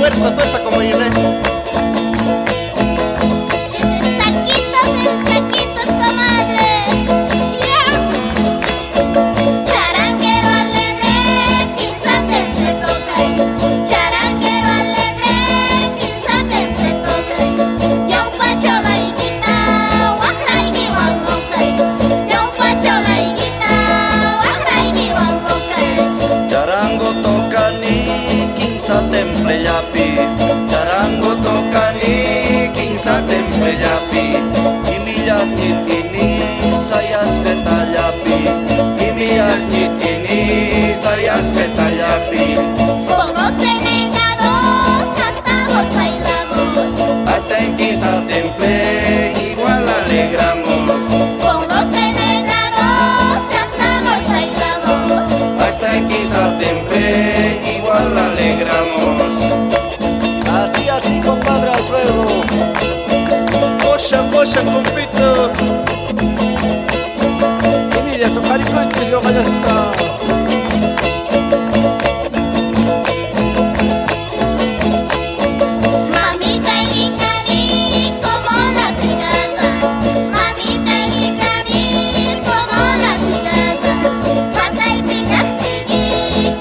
Fuerza, fuerza, como Inés. Taquitos, comadre. Charanguero alegre, quinzate te toca. Charanguero alegre, quinzate te toca. Yo un pacho gaiquita, guajraigi guangokai. Yo un pacho gaiquita, guajraigi guangokai. Charango toca ni quinza temple yapi. Charango toca ni quinza temple yapi. Y millas ni tini sayas que tallapi. Y millas ni tini sayas que tallapi. Con los enegados cantamos, bailamos. Hasta en quinza temple igual alegramos. Con los enegados cantamos, bailamos. Hasta en quinza temple igual alegramos. Así, compadre Alfredo. Bocha, compito. Emilia, su cariño yo vaya está. Mamita en Icani, como la cigaza. Mamita en Icani, como la cigaza. Pata y pica, piqui,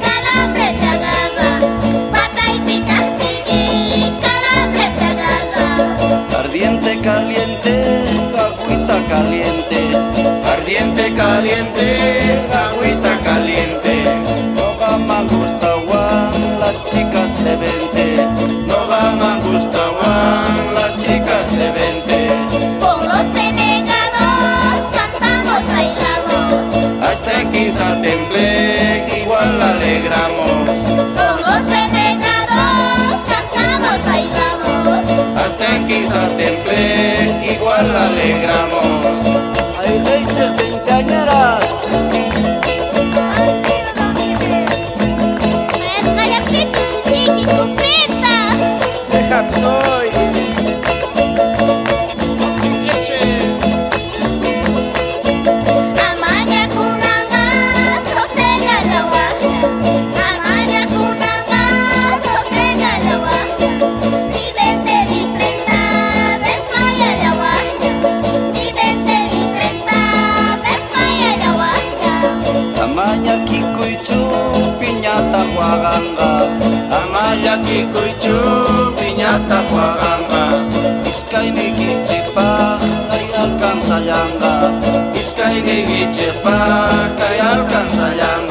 calambre te agarra. Pata y pica, piqui, calambre te agarra. Ardiente, caliente, agüita caliente. Ardiente, caliente, agüita caliente. No va me gusta Juan, las chicas de 20. No va me gusta Juan, las chicas de 20. Con los enegados cantamos, bailamos. Hasta en quinza temple igual alegramos. Con los enegados cantamos, bailamos. Hasta en quinza temple igual alegramos. Hay leches veinteañeras. Deja soy. Amaña kunanga, sosega la guaja. Amaña kunanga, sosega la guaja. Ni 20 ni 30, desmaya la guaja. Ni 20 ni 30, desmaya la guaja. Amaya kikuichu piñata guaganga. Amaya kikuichu piñata guaganga. Iskay ni gichipa kay alcanza yanga. Iskay ni gichipa kay alcanza yanga.